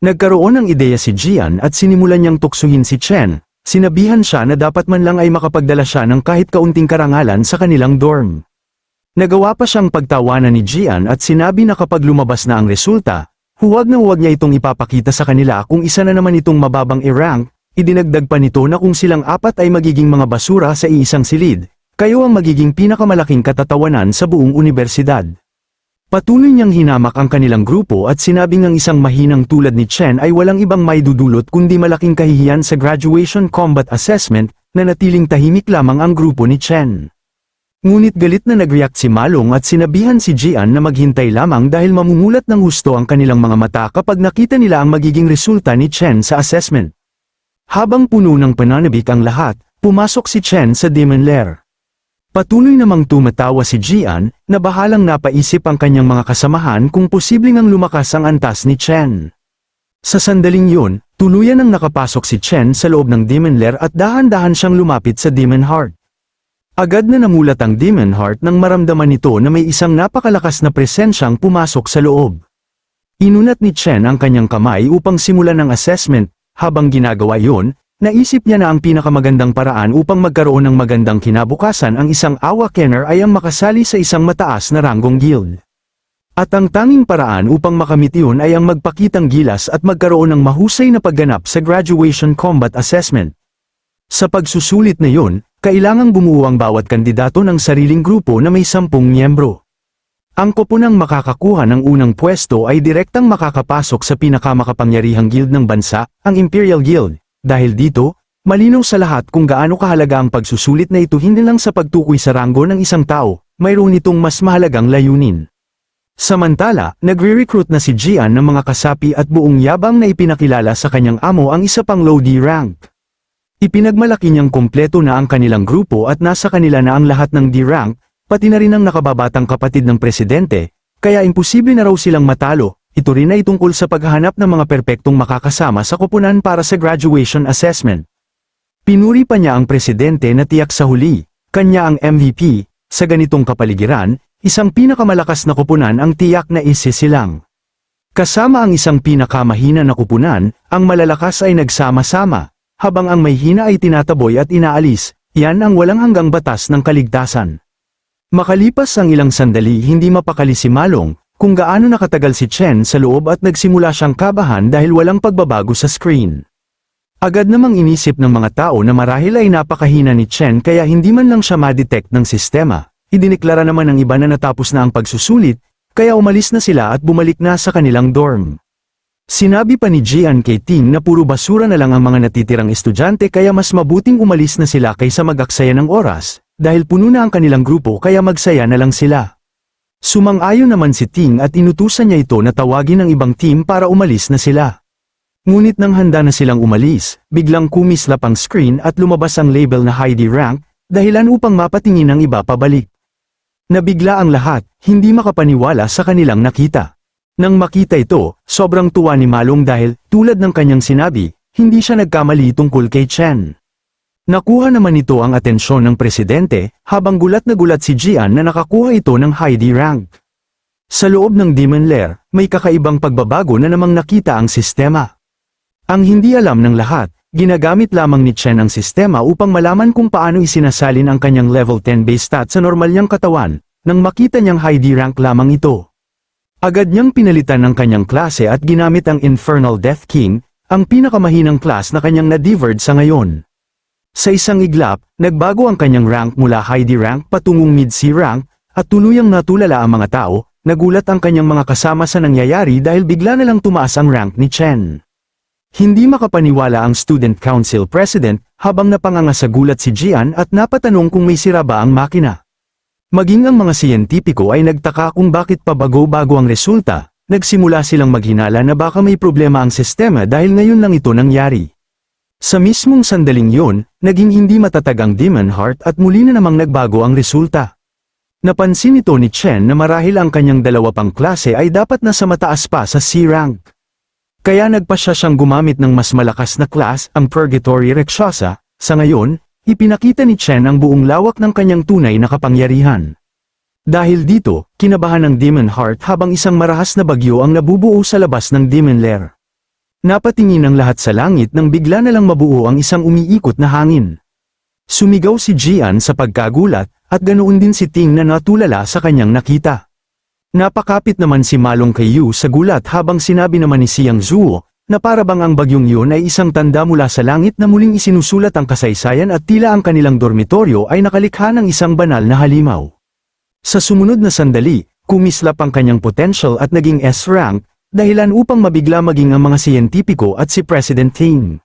Nagkaroon ng ideya si Jian at sinimulan niyang tuksuhin si Chen. Sinabihan siya na dapat man lang ay makapagdala siya ng kahit kaunting karangalan sa kanilang dorm. Nagawa pa siyang pagtawanan ni Jian at sinabi na kapag lumabas na ang resulta, huwag niya itong ipapakita sa kanila kung isa na naman itong mababang i-rank. Idinagdag pa nito na kung silang apat ay magiging mga basura sa iisang silid, kayo ang magiging pinakamalaking katatawanan sa buong unibersidad. Patuloy niyang hinamak ang kanilang grupo at sinabing ang isang mahinang tulad ni Chen ay walang ibang maidudulot kundi malaking kahihiyan sa graduation combat assessment, na natiling tahimik lamang ang grupo ni Chen. Ngunit galit na nag-react si Malong at sinabihan si Jian na maghintay lamang dahil mamumulat ng husto ang kanilang mga mata kapag nakita nila ang magiging resulta ni Chen sa assessment. Habang puno ng pananabik ang lahat, pumasok si Chen sa Demon Lair. Patuloy namang tumatawa si Jian, na bahalang napaisip ang kanyang mga kasamahan kung posibleng ang lumakas ang antas ni Chen. Sa sandaling yun, tuluyan ang nakapasok si Chen sa loob ng Demon Lair at dahan-dahan siyang lumapit sa Demon Heart. Agad na namulat ang Demon Heart nang maramdaman nito na may isang napakalakas na presensyang pumasok sa loob. Inunat ni Chen ang kanyang kamay upang simulan ang assessment. Habang ginagawa yun, naisip niya na ang pinakamagandang paraan upang magkaroon ng magandang kinabukasan ang isang Awakener ay ang makasali sa isang mataas na ranggong guild. At ang tanging paraan upang makamit iyon ay ang magpakitang gilas at magkaroon ng mahusay na pagganap sa graduation combat assessment. Sa pagsusulit na yun, kailangang bumuo ang bawat kandidato ng sariling grupo na may 10 miyembro. Ang koponang makakakuha ng unang pwesto ay direktang makakapasok sa pinakamakapangyarihang guild ng bansa, ang Imperial Guild. Dahil dito, malinaw sa lahat kung gaano kahalaga ang pagsusulit na ito hindi lang sa pagtukoy sa ranggo ng isang tao, mayroon itong mas mahalagang layunin. Samantala, nagre-recruit na si Jian ng mga kasapi at buong yabang na ipinakilala sa kanyang amo ang isa pang low D rank. Ipinagmalaki niyang kompleto na ang kanilang grupo at nasa kanila na ang lahat ng D rank, pati na rin ang nakababatang kapatid ng presidente, kaya imposible na raw silang matalo. Ito rin ay tungkol sa paghahanap ng mga perpektong makakasama sa koponan para sa graduation assessment. Pinuri pa niya ang presidente na tiyak sa huli, kanya ang MVP, sa ganitong kapaligiran, isang pinakamalakas na koponan ang tiyak na isisilang. Kasama ang isang pinakamahina na koponan, ang malalakas ay nagsama-sama, habang ang may hina ay tinataboy at inaalis, yan ang walang hanggang batas ng kaligtasan. Makalipas ang ilang sandali hindi mapakali si Malong, kung gaano nakatagal si Chen sa loob at nagsimula siyang kabahan dahil walang pagbabago sa screen. Agad namang inisip ng mga tao na marahil ay napakahina ni Chen kaya hindi man lang siya ma-detect ng sistema. Idineklara naman ng iba na natapos na ang pagsusulit, kaya umalis na sila at bumalik na sa kanilang dorm. Sinabi pa ni Jian kay Ting na puro basura na lang ang mga natitirang estudyante kaya mas mabuting umalis na sila kaysa mag-aksaya ng oras, dahil puno na ang kanilang grupo kaya magsaya na lang sila. Sumang-ayon naman si Ting at inutusan niya ito na tawagin ang ibang team para umalis na sila. Ngunit nang handa na silang umalis, biglang kumislap ang screen at lumabas ang label na High D rank, dahilan upang mapatingin ang iba pabalik. Nabigla ang lahat, hindi makapaniwala sa kanilang nakita. Nang makita ito, sobrang tuwa ni Malong dahil, tulad ng kanyang sinabi, hindi siya nagkamali tungkol kay Chen. Nakuha naman ito ang atensyon ng presidente, habang gulat na gulat si Jian na nakakuha ito ng High D rank. Sa loob ng Demon Lair, may kakaibang pagbabago na namang nakita ang sistema. Ang hindi alam ng lahat, ginagamit lamang ni Chen ang sistema upang malaman kung paano isinasalin ang kanyang level 10 base stat sa normal niyang katawan, nang makita niyang High D rank lamang ito. Agad niyang pinalitan ng kanyang klase at ginamit ang Infernal Death King, ang pinakamahinang class na kanyang na-diverge sa ngayon. Sa isang iglap, nagbago ang kanyang rank mula High D rank patungong Mid-C rank, at tuluyang natulala ang mga tao, nagulat ang kanyang mga kasama sa nangyayari dahil bigla na lang tumaas ang rank ni Chen. Hindi makapaniwala ang Student Council President, habang napanganga sa gulat si Jian at napatanong kung may sira ba ang makina. Maging ang mga siyentipiko ay nagtaka kung bakit pabago-bago ang resulta, nagsimula silang maghinala na baka may problema ang sistema dahil ngayon lang ito nangyari. Sa mismong sandaling yun, naging hindi matatag ang Demon Heart at muli na namang nagbago ang resulta. Napansin ito ni Chen na marahil ang kanyang dalawa pang klase ay dapat nasa mataas pa sa C rank. Kaya nagpasya siyang gumamit ng mas malakas na class, ang Purgatory Rakshasa. Sa ngayon, ipinakita ni Chen ang buong lawak ng kanyang tunay na kapangyarihan. Dahil dito, kinabahan ng Demon Heart habang isang marahas na bagyo ang nabubuo sa labas ng Demon Lair. Napatingin ang lahat sa langit nang bigla na lang mabuo ang isang umiikot na hangin. Sumigaw si Jian sa pagkagulat, at ganoon din si Ting na natulala sa kanyang nakita. Napakapit naman si Malong kay Yu sa gulat habang sinabi naman ni Xiang Zuo, na parabang ang bagyong yun ay isang tanda mula sa langit na muling isinusulat ang kasaysayan at tila ang kanilang dormitoryo ay nakalikha ng isang banal na halimaw. Sa sumunod na sandali, kumislap ang kanyang potential at naging S-rank, dahilan upang mabigla maging ang mga siyentipiko at si President Ting.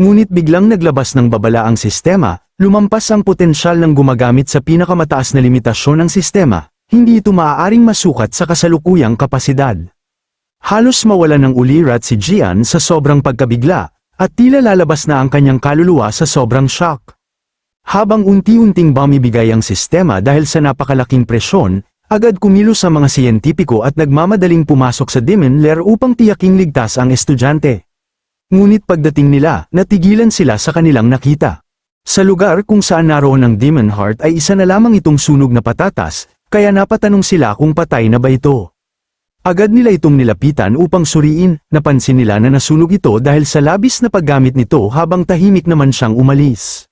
Ngunit biglang naglabas ng babala ang sistema, lumampas ang potensyal ng gumagamit sa pinakamataas na limitasyon ng sistema, hindi ito maaaring masukat sa kasalukuyang kapasidad. Halos mawalan ng ulirat si Jian sa sobrang pagkabigla, at tila lalabas na ang kanyang kaluluwa sa sobrang shock. Habang unti-unting bumibigay ang sistema dahil sa napakalaking presyon, agad kumilos ang mga siyentipiko at nagmamadaling pumasok sa Demon Lair upang tiyaking ligtas ang estudyante. Ngunit pagdating nila, natigilan sila sa kanilang nakita. Sa lugar kung saan naroon ang Demon Heart ay isa na lamang itong sunog na patatas, kaya napatanong sila kung patay na ba ito. Agad nila itong nilapitan upang suriin, napansin nila na nasunog ito dahil sa labis na paggamit nito habang tahimik naman siyang umalis.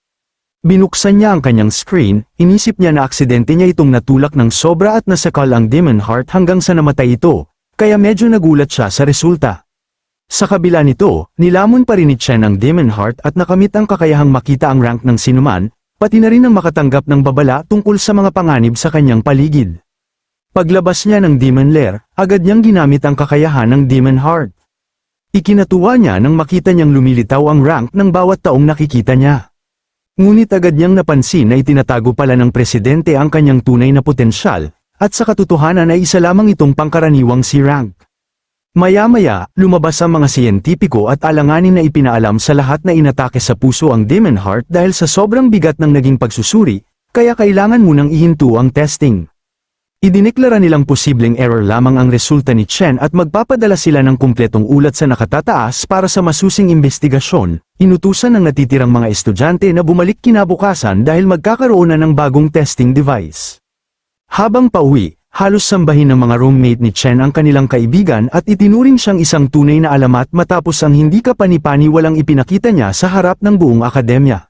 Binuksan niya ang kanyang screen, inisip niya na aksidente niya itong natulak ng sobra at nasakal ang Demon Heart hanggang sa namatay ito, kaya medyo nagulat siya sa resulta. Sa kabila nito, nilamon pa rin ni Chen ang Demon Heart at nakamit ang kakayahang makita ang rank ng sinuman, pati na rin ang makatanggap ng babala tungkol sa mga panganib sa kanyang paligid. Paglabas niya ng Demon Lair, agad niyang ginamit ang kakayahan ng Demon Heart. Ikinatuwa niya nang makita niyang lumilitaw ang rank ng bawat taong nakikita niya. Ngunit agad niyang napansin na itinatago pala ng presidente ang kanyang tunay na potensyal, at sa katotohanan ay isa lamang itong pangkaraniwang si rank. Maya-maya, lumabas ang mga siyentipiko at alanganin na ipinaalam sa lahat na inatake sa puso ang Demon Heart dahil sa sobrang bigat ng naging pagsusuri, kaya kailangan munang ihinto ang testing. Idineklara nilang posibleng error lamang ang resulta ni Chen at magpapadala sila ng kumpletong ulat sa nakatataas para sa masusing investigasyon, inutusan ng natitirang mga estudyante na bumalik kinabukasan dahil magkakaroon na ng bagong testing device. Habang pauwi, halos sambahin ng mga roommate ni Chen ang kanilang kaibigan at itinuring siyang isang tunay na alamat matapos ang hindi kapani-pani walang ipinakita niya sa harap ng buong akademya.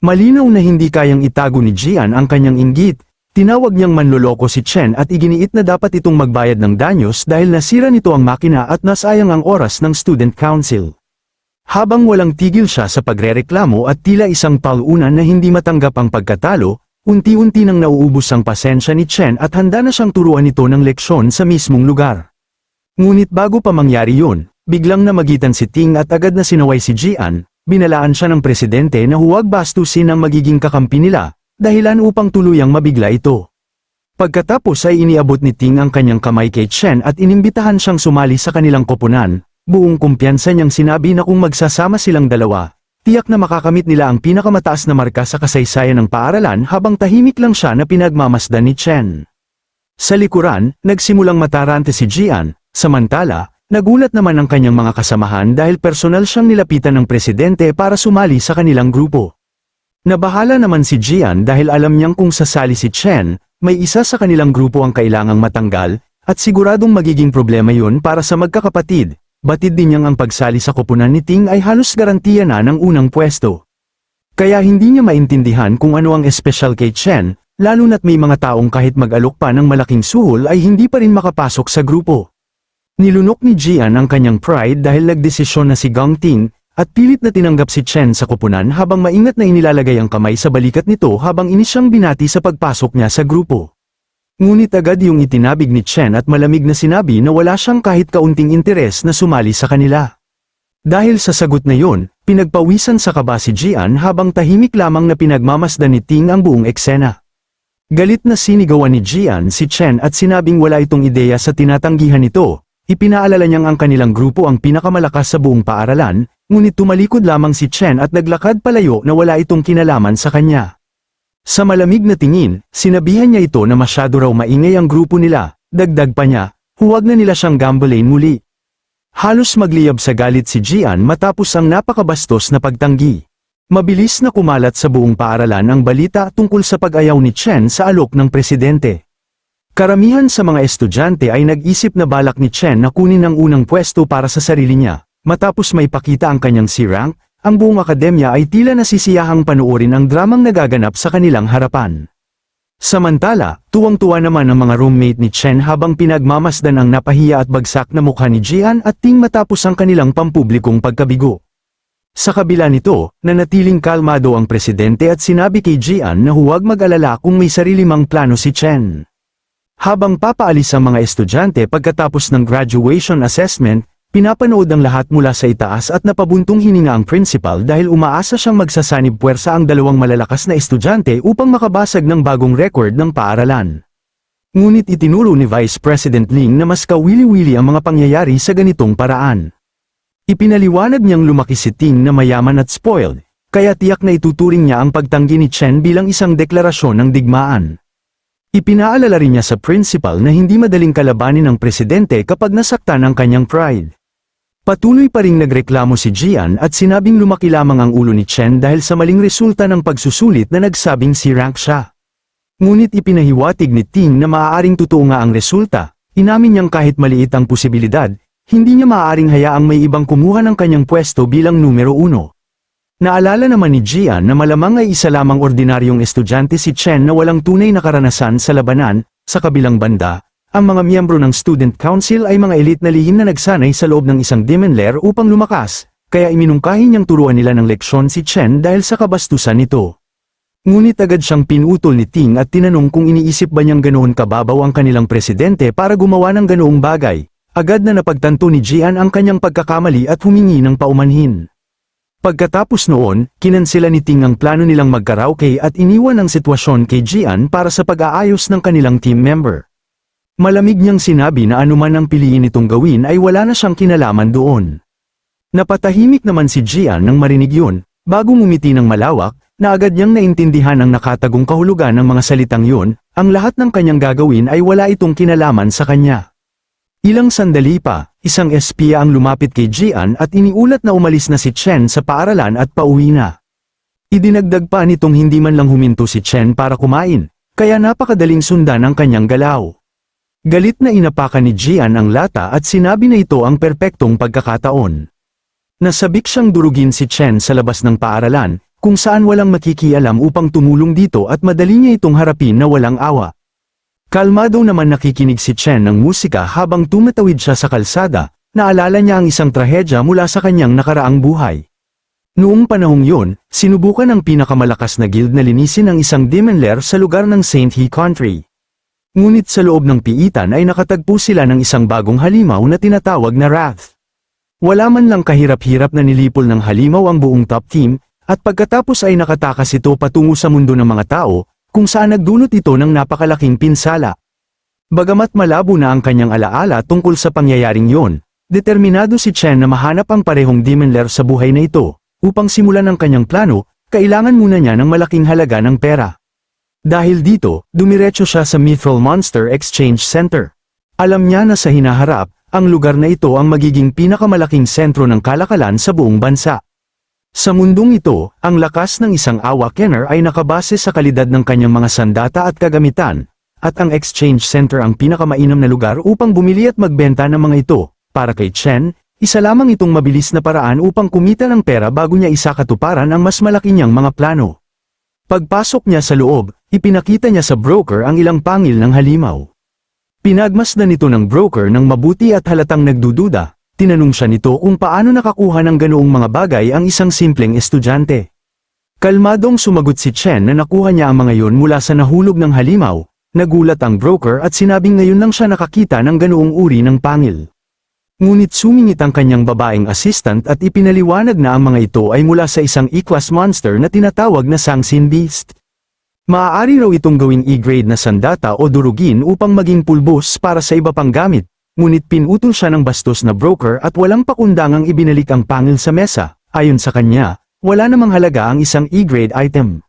Malinaw na hindi kayang itago ni Jian ang kanyang inggit. Tinawag niyang manloloko si Chen at iginiit na dapat itong magbayad ng danyos dahil nasira nito ang makina at nasayang ang oras ng student council. Habang walang tigil siya sa pagrereklamo at tila isang talunan na hindi matanggap ang pagkatalo, unti-unti nang nauubos ang pasensya ni Chen at handa na siyang turuan ito ng leksyon sa mismong lugar. Ngunit bago pa mangyari yun, biglang namagitan si Ting at agad na sinaway si Jian, binalaan siya ng presidente na huwag bastusin ang magiging kakampi nila, dahilan upang tuluyang mabigla ito. Pagkatapos ay iniabot ni Ting ang kanyang kamay kay Chen at inimbitahan siyang sumali sa kanilang koponan, buong kumpiyansa niyang sinabi na kung magsasama silang dalawa, tiyak na makakamit nila ang pinakamataas na marka sa kasaysayan ng paaralan habang tahimik lang siya na pinagmamasdan ni Chen. Sa likuran, nagsimulang matarante si Jian, samantala, nagulat naman ang kanyang mga kasamahan dahil personal siyang nilapitan ng presidente para sumali sa kanilang grupo. Nabahala naman si Jian dahil alam niyang kung sasali si Chen, may isa sa kanilang grupo ang kailangang matanggal, at siguradong magiging problema yun para sa magkakapatid. Batid din niyang ang pagsali sa koponan ni Ting ay halos garantiya na ng unang pwesto. Kaya hindi niya maintindihan kung ano ang espesyal kay Chen, lalo na't may mga taong kahit mag-alok pa ng malaking suhol ay hindi pa rin makapasok sa grupo. Nilunok ni Jian ang kanyang pride dahil nagdesisyon na si Gang Ting, at pilit na tinanggap si Chen sa koponan habang maingat na inilalagay ang kamay sa balikat nito habang inis siyang binati sa pagpasok niya sa grupo. Ngunit agad yung itinabig ni Chen at malamig na sinabi na wala siyang kahit kaunting interes na sumali sa kanila. Dahil sa sagot na yon, pinagpawisan sa kaba si Jian habang tahimik lamang na pinagmamasdan ni Ting ang buong eksena. Galit na sinigawan ni Jian si Chen at sinabing wala itong ideya sa tinatanggihan nito, ipinaalala niyang ang kanilang grupo ang pinakamalakas sa buong paaralan, ngunit tumalikod lamang si Chen at naglakad palayo na wala itong kinalaman sa kanya. Sa malamig na tingin, sinabihan niya ito na masyado raw maingay ang grupo nila, dagdag pa niya, huwag na nila siyang gambalain muli. Halos magliyab sa galit si Jian matapos ang napakabastos na pagtanggi. Mabilis na kumalat sa buong paaralan ang balita tungkol sa pag-ayaw ni Chen sa alok ng presidente. Karamihan sa mga estudyante ay nag-isip na balak ni Chen na kunin ang unang pwesto para sa sarili niya. Matapos may pakita ang kanyang C-rank, ang buong akademya ay tila nasisiyahang panoorin ang dramang nagaganap sa kanilang harapan. Samantala, tuwang-tuwa naman ang mga roommate ni Chen habang pinagmamasdan ang napahiya at bagsak na mukha ni Jian at Ting matapos ang kanilang pampublikong pagkabigo. Sa kabila nito, nanatiling kalmado ang presidente at sinabi kay Jian na huwag mag-alala kung may sarili mang plano si Chen. Habang papaalis ang mga estudyante pagkatapos ng graduation assessment, pinapanood ang lahat mula sa itaas at napabuntong hininga ang principal dahil umaasa siyang magsasanib puwersa ang dalawang malalakas na estudyante upang makabasag ng bagong record ng paaralan. Ngunit itinuro ni Vice President Ling na mas kawili-wili ang mga pangyayari sa ganitong paraan. Ipinaliwanag niyang lumaki si Ting na mayaman at spoiled, kaya tiyak na ituturing niya ang pagtanggi ni Chen bilang isang deklarasyon ng digmaan. Ipinaalala rin niya sa principal na hindi madaling kalabanin ng presidente kapag nasaktan ang kanyang pride. Patuloy pa ring nagreklamo si Jian at sinabing lumaki lamang ang ulo ni Chen dahil sa maling resulta ng pagsusulit na nagsabing C-rank siya. Ngunit ipinahiwatig ni Ting na maaaring totoo nga ang resulta, inamin niyang kahit maliit ang posibilidad, hindi niya maaaring hayaang may ibang kumuha ng kanyang pwesto bilang numero 1. Naalala naman ni Jian na malamang ay isa lamang ordinaryong estudyante si Chen na walang tunay na karanasan sa labanan. Sa kabilang banda, ang mga miyembro ng Student Council ay mga elite na lihim na nagsanay sa loob ng isang demon lair upang lumakas, kaya iminungkahi niyang turuan nila ng leksyon si Chen dahil sa kabastusan nito. Ngunit agad siyang pinutol ni Ting at tinanong kung iniisip ba niyang ganoon kababaw ang kanilang presidente para gumawa ng ganoong bagay. Agad na napagtanto ni Jian ang kanyang pagkakamali at humingi ng paumanhin. Pagkatapos noon, kinansela ni Ting ang plano nilang magkaraoke at iniwan ang sitwasyon kay Jian para sa pag-aayos ng kanilang team member. Malamig niyang sinabi na anuman ang piliin itong gawin ay wala na siyang kinalaman doon. Napatahimik naman si Jian nang marinig yun, bago ngumiti ng malawak, na agad niyang naintindihan ang nakatagong kahulugan ng mga salitang yun, ang lahat ng kanyang gagawin ay wala itong kinalaman sa kanya. Ilang sandali pa, isang espiya ang lumapit kay Jian at iniulat na umalis na si Chen sa paaralan at pauwi na. Idinagdag pa nitong hindi man lang huminto si Chen para kumain, kaya napakadaling sundan ang kanyang galaw. Galit na inapakan ni Jian ang lata at sinabi na ito ang perpektong pagkakataon. Nasabik siyang durugin si Chen sa labas ng paaralan, kung saan walang makikialam upang tumulong dito at madali niya itong harapin na walang awa. Kalmado naman nakikinig si Chen ng musika habang tumatawid siya sa kalsada, naalala niya ang isang trahedya mula sa kanyang nakaraang buhay. Noong panahong yun, sinubukan ng pinakamalakas na guild na linisin ang isang demon lair sa lugar ng Saint He Country. Ngunit sa loob ng piitan ay nakatagpo sila ng isang bagong halimaw na tinatawag na Wrath. Wala man lang kahirap-hirap na nilipol ng halimaw ang buong top team, at pagkatapos ay nakatakas ito patungo sa mundo ng mga tao, kung saan nagdulot ito ng napakalaking pinsala. Bagamat malabo na ang kanyang alaala tungkol sa pangyayaring yon, determinado si Chen na mahanap ang parehong demon lair sa buhay na ito. Upang simulan ang kanyang plano, kailangan muna niya ng malaking halaga ng pera. Dahil dito, dumiretso siya sa Mithril Monster Exchange Center. Alam niya na sa hinaharap, ang lugar na ito ang magiging pinakamalaking sentro ng kalakalan sa buong bansa. Sa mundong ito, ang lakas ng isang Awakener ay nakabase sa kalidad ng kanyang mga sandata at kagamitan, at ang exchange center ang pinakamainam na lugar upang bumili at magbenta ng mga ito. Para kay Chen, isa lamang itong mabilis na paraan upang kumita ng pera bago niya isakatuparan ang mas malaki niyang mga plano. Pagpasok niya sa loob, ipinakita niya sa broker ang ilang pangil ng halimaw. Pinagmasdan ito ng broker ng mabuti at halatang nagdududa. Tinanong siya nito kung paano nakakuha ng ganoong mga bagay ang isang simpleng estudyante. Kalmadong sumagot si Chen na nakuha niya ang mga yon mula sa nahulog ng halimaw. Nagulat ang broker at sinabing ngayon lang siya nakakita ng ganoong uri ng pangil. Ngunit sumingit ang kanyang babaeng assistant at ipinaliwanag na ang mga ito ay mula sa isang E-class monster na tinatawag na Sangsin Beast. Maaari raw itong gawing E-grade na sandata o durugin upang maging pulbos para sa iba pang gamit. Ngunit pinutol siya ng bastos na broker at walang pakundangang ibinalik ang pangil sa mesa. Ayon sa kanya, wala namang halaga ang isang E-grade item.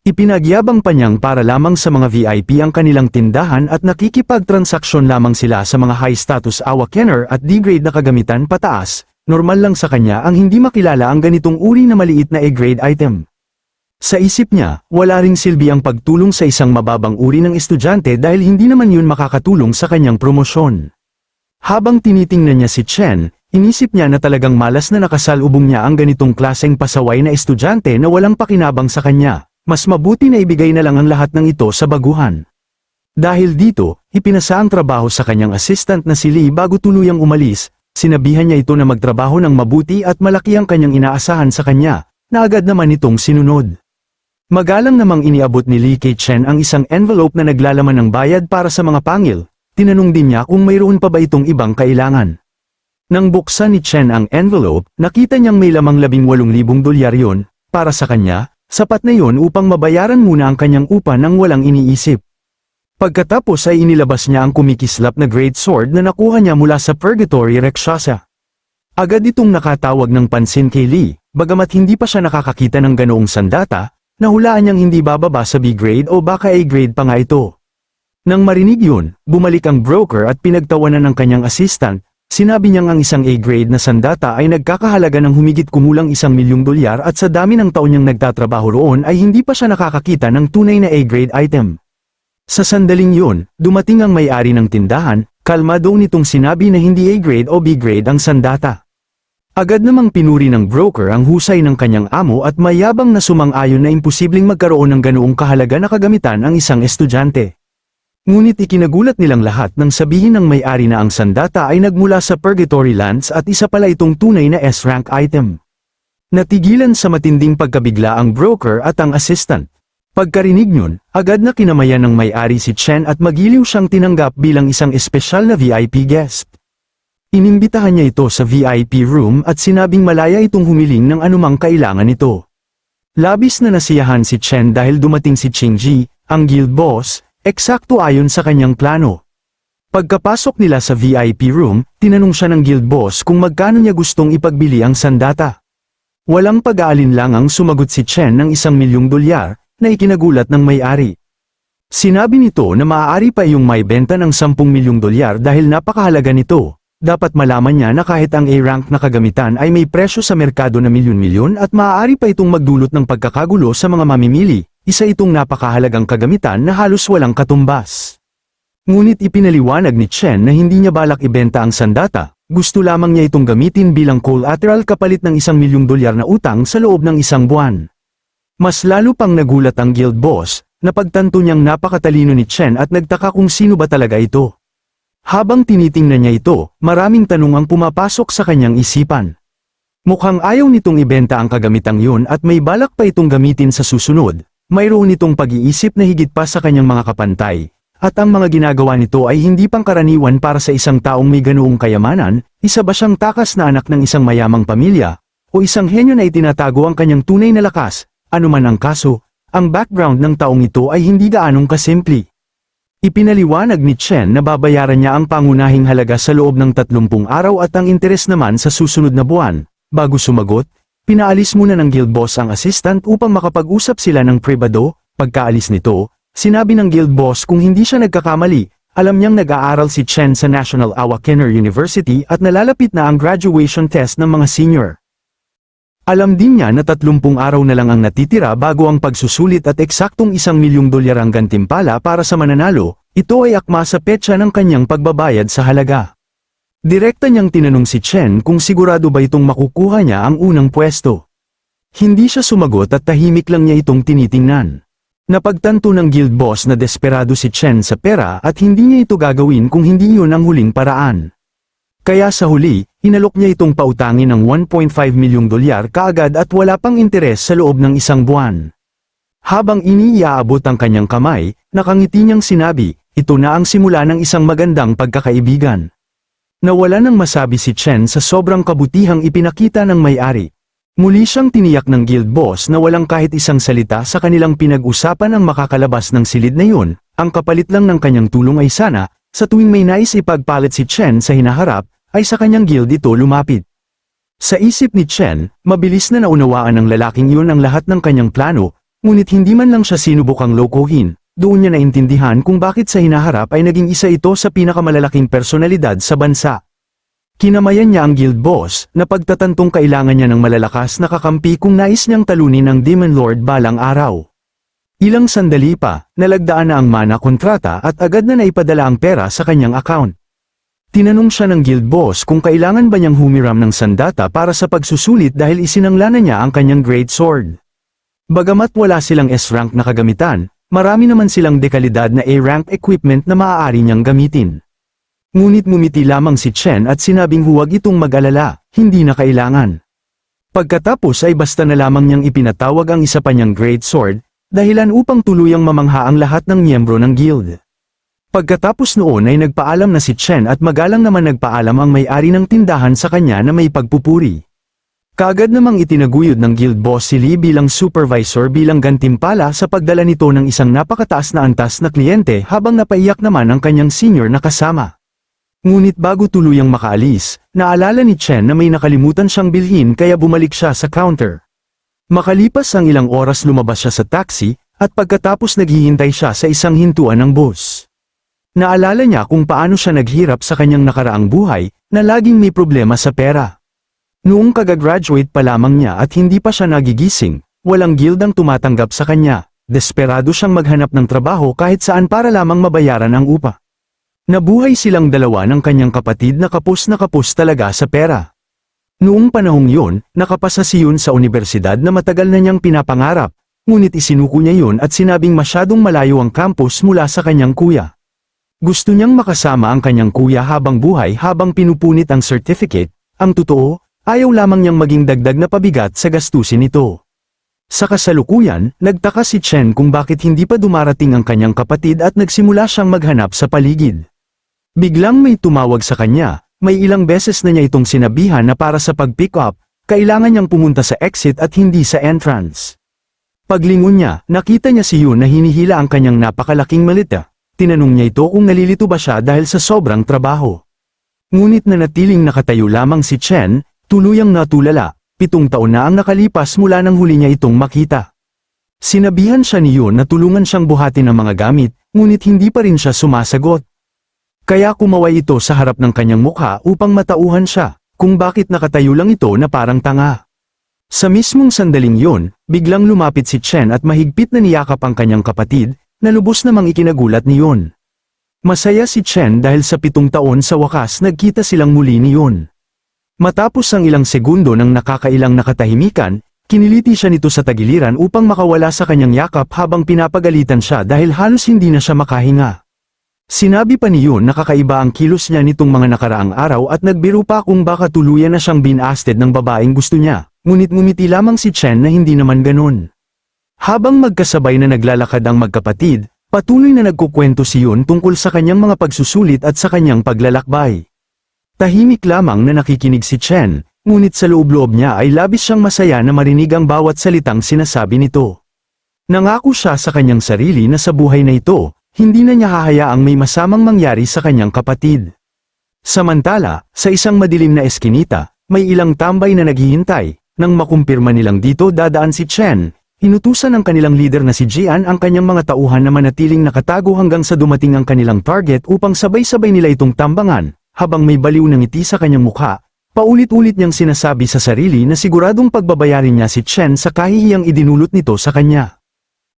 Ipinagyabang pa niyang para lamang sa mga VIP ang kanilang tindahan at nakikipagtransaksyon lamang sila sa mga high-status Awakener at D-grade na kagamitan pataas. Normal lang sa kanya ang hindi makilala ang ganitong uri na maliit na E-grade item. Sa isip niya, wala ring silbi ang pagtulong sa isang mababang uri ng estudyante dahil hindi naman yun makakatulong sa kanyang promosyon. Habang tinitingnan niya si Chen, Inisip niya na talagang malas na nakasalubong niya ang ganitong klaseng pasaway na estudyante na walang pakinabang sa kanya. Mas mabuti na ibigay na lang ang lahat ng ito sa baguhan. Dahil dito, ipinasa ang trabaho sa kanyang assistant na si Lee bago tuluyang umalis. Sinabihan niya ito na magtrabaho ng mabuti at malaki ang kanyang inaasahan sa kanya, na agad naman itong sinunod. Magalang namang iniabot ni Lee kay Chen ang isang envelope na naglalaman ng bayad para sa mga pangil. Tinanong din niya kung mayroon pa ba itong ibang kailangan. Nang buksan ni Chen ang envelope, nakita niyang may lamang $18,000 yon. Para sa kanya, sapat na yon upang mabayaran muna ang kanyang upa nang walang iniisip. Pagkatapos ay inilabas niya ang kumikislap na great sword na nakuha niya mula sa Purgatory Rakshasa. Agad itong nakatawag ng pansin kay Lee, bagamat hindi pa siya nakakakita ng ganoong sandata, nahulaan niyang hindi bababa sa B grade o baka A grade pa nga ito. Nang marinig yun, bumalik ang broker at pinagtawanan ng kanyang assistant. Sinabi niyang ang isang A grade na sandata ay nagkakahalaga ng humigit kumulang $1,000,000 at sa dami ng taon niyang nagtatrabaho roon ay hindi pa siya nakakakita ng tunay na A grade item. Sa sandaling yun, dumating ang may-ari ng tindahan, kalmado nitong sinabi na hindi A grade o B grade ang sandata. Agad namang pinuri ng broker ang husay ng kanyang amo at mayabang na sumang-ayon na imposibleng magkaroon ng ganoong kahalaga na kagamitan ang isang estudyante. Ngunit ikinagulat nilang lahat nang sabihin ng may-ari na ang sandata ay nagmula sa Purgatory Lands at isa pala itong tunay na S-rank item. Natigilan sa matinding pagkabigla ang broker at ang assistant. Pagkarinig niyon, agad na kinamayan ng may-ari si Chen at magiliw siyang tinanggap bilang isang espesyal na VIP guest. Inimbitahan niya ito sa VIP room at sinabing malaya itong humiling ng anumang kailangan nito. Labis na nasiyahan si Chen dahil dumating si Qingji, ang guild boss, eksakto ayon sa kanyang plano. Pagkapasok nila sa VIP room, tinanong siya ng guild boss kung magkano niya gustong ipagbili ang sandata. Walang pag-aalinlangang sumagot si Chen ng $1,000,000, na ikinagulat ng may-ari. Sinabi nito na maaari pa iyong maibenta ng $10,000,000 dahil napakahalaga nito. Dapat malaman niya na kahit ang A-rank na kagamitan ay may presyo sa merkado na milyon-milyon at maaari pa itong magdulot ng pagkakagulo sa mga mamimili, isa itong napakahalagang kagamitan na halos walang katumbas. Ngunit ipinaliwanag ni Chen na hindi niya balak ibenta ang sandata, gusto lamang niya itong gamitin bilang collateral kapalit ng $1,000,000 na utang sa loob ng isang buwan. Mas lalo pang nagulat ang guild boss, na pagtanto niyang napakatalino ni Chen at nagtaka kung sino ba talaga ito. Habang tinitingnan niya ito, maraming tanong ang pumapasok sa kanyang isipan. Mukhang ayaw nitong ibenta ang kagamitang yun at may balak pa itong gamitin sa susunod, mayroon itong pag-iisip na higit pa sa kanyang mga kapantay, at ang mga ginagawa nito ay hindi pangkaraniwan para sa isang taong may ganoong kayamanan, isa ba siyang takas na anak ng isang mayamang pamilya, o isang henyo na itinatago ang kanyang tunay na lakas. Ano man ang kaso, ang background ng taong ito ay hindi gaanong kasimple. Ipinaliwanag ni Chen na babayaran niya ang pangunahing halaga sa loob ng 30 araw at ang interes naman sa susunod na buwan. Bago sumagot, pinaalis muna ng guild boss ang assistant upang makapag-usap sila ng pribado. Pagkaalis nito, sinabi ng guild boss kung hindi siya nagkakamali, alam niyang nag-aaral si Chen sa National Awakener University at nalalapit na ang graduation test ng mga senior. Alam din niya na 30 araw na lang ang natitira bago ang pagsusulit at eksaktong $1,000,000 ang gantimpala para sa mananalo, ito ay akma sa petsa ng kanyang pagbabayad sa halaga. Direkta niyang tinanong si Chen kung sigurado ba itong makukuha niya ang unang pwesto. Hindi siya sumagot at tahimik lang niya itong tinitingnan. Napagtanto ng guild boss na desperado si Chen sa pera at hindi niya ito gagawin kung hindi yun ang huling paraan. Kaya sa huli, inalok niya itong pautangin ng $1.5 million kaagad at wala pang interes sa loob ng isang buwan. Habang iniiaabot ang kanyang kamay, nakangiti niyang sinabi, ito na ang simula ng isang magandang pagkakaibigan. Nawala nang masabi si Chen sa sobrang kabutihang ipinakita ng may-ari. Muli siyang tiniyak ng guild boss na walang kahit isang salita sa kanilang pinag-usapan ang makakalabas ng silid na yun, ang kapalit lang ng kanyang tulong ay sana, sa tuwing may nais ipagpalit si Chen sa hinaharap, ay sa kanyang guild ito lumapit. Sa isip ni Chen, mabilis na naunawaan ng lalaking yun ang lahat ng kanyang plano, ngunit hindi man lang siya sinubukang lokohin, doon niya naintindihan kung bakit sa hinaharap ay naging isa ito sa pinakamalalaking personalidad sa bansa. Kinamayan niya ang guild boss, na pagtatantong kailangan niya ng malalakas na kakampi kung nais niyang talunin ang Demon Lord balang araw. Ilang sandali pa, nalagdaan na ang mana kontrata at agad na naipadala ang pera sa kanyang account. Tinanong siya ng guild boss kung kailangan ba niyang humiram ng sandata para sa pagsusulit dahil isinangla na niya ang kanyang great sword. Bagamat wala silang S-rank na kagamitan, marami naman silang dekalidad na A-rank equipment na maaari niyang gamitin. Ngunit ngumiti lamang si Chen at sinabing huwag itong mag-alala, hindi na kailangan. Pagkatapos ay basta na lamang niyang ipinatawag ang isa pa niyang great sword, dahilan upang tuluyang mamangha ang lahat ng miyembro ng guild. Pagkatapos noon ay nagpaalam na si Chen at magalang naman nagpaalam ang may-ari ng tindahan sa kanya na may pagpupuri. Kaagad namang itinaguyod ng guild boss si Lee bilang supervisor bilang gantimpala sa pagdala nito ng isang napakataas na antas na kliyente habang napaiyak naman ang kanyang senior na kasama. Ngunit bago tuluyang makaalis, naalala ni Chen na may nakalimutan siyang bilhin kaya bumalik siya sa counter. Makalipas ang ilang oras lumabas siya sa taxi, at pagkatapos naghihintay siya sa isang hintuan ng bus. Naalala niya kung paano siya naghirap sa kanyang nakaraang buhay, na laging may problema sa pera. Noong kagagraduate pa lamang niya at hindi pa siya nagigising, walang guild ang tumatanggap sa kanya, desperado siyang maghanap ng trabaho kahit saan para lamang mabayaran ang upa. Nabuhay silang dalawa ng kanyang kapatid na kapos talaga sa pera. Noong panahong yun, nakapasa si Yun sa universidad na matagal na niyang pinapangarap, ngunit isinuko niya yun at sinabing masyadong malayo ang campus mula sa kanyang kuya. Gusto niyang makasama ang kanyang kuya habang buhay habang pinupunit ang certificate, ang totoo, ayaw lamang niyang maging dagdag na pabigat sa gastusin nito. Sa kasalukuyan, nagtaka si Chen kung bakit hindi pa dumarating ang kanyang kapatid at nagsimula siyang maghanap sa paligid. Biglang may tumawag sa kanya, may ilang beses na niya itong sinabihan na para sa pag-pick up, kailangan niyang pumunta sa exit at hindi sa entrance. Paglingon niya, nakita niya si Yun na hinihila ang kanyang napakalaking malita. Tinanong niya ito kung nalilito ba siya dahil sa sobrang trabaho. Ngunit nanatiling nakatayo lamang si Chen, tuluyang natulala, 7 taon na ang nakalipas mula nang huli niya itong makita. Sinabihan siya ni Yun na tulungan siyang buhatin ang mga gamit, ngunit hindi pa rin siya sumasagot. Kaya kumaway ito sa harap ng kanyang mukha upang matauhan siya, kung bakit nakatayo lang ito na parang tanga. Sa mismong sandaling yun, biglang lumapit si Chen at mahigpit na niyakap ang kanyang kapatid, na lubos namang ikinagulat ni Yun. Masaya si Chen dahil sa 7 taon sa wakas nagkita silang muli ni Yun. Matapos ang ilang segundo ng nakakailang nakatahimikan, kiniliti siya nito sa tagiliran upang makawala sa kanyang yakap habang pinapagalitan siya dahil halos hindi na siya makahinga. Sinabi pa ni Yun na kakaiba ang kilos niya nitong mga nakaraang araw at nagbiro pa kung baka tuluyan na siyang binasted ng babaeng gusto niya, ngunit ngumiti lamang si Chen na hindi naman ganun. Habang magkasabay na naglalakad ang magkapatid, patuloy na nagkukwento si Yun tungkol sa kanyang mga pagsusulit at sa kanyang paglalakbay. Tahimik lamang na nakikinig si Chen, ngunit sa loob-loob niya ay labis siyang masaya na marinig ang bawat salitang sinasabi nito. Nangako siya sa kanyang sarili na sa buhay na ito, hindi na niya hahayaang may masamang mangyari sa kanyang kapatid. Samantala, sa isang madilim na eskinita, may ilang tambay na naghihintay. Nang makumpirma nilang dito dadaan si Chen, inutusan ng kanilang leader na si Jian ang kanyang mga tauhan na manatiling nakatago hanggang sa dumating ang kanilang target upang sabay-sabay nila itong tambangan. Habang may baliw na ngiti sa kanyang mukha, paulit-ulit niyang sinasabi sa sarili na siguradong pagbabayarin niya si Chen sa kahihiyang idinulot nito sa kanya.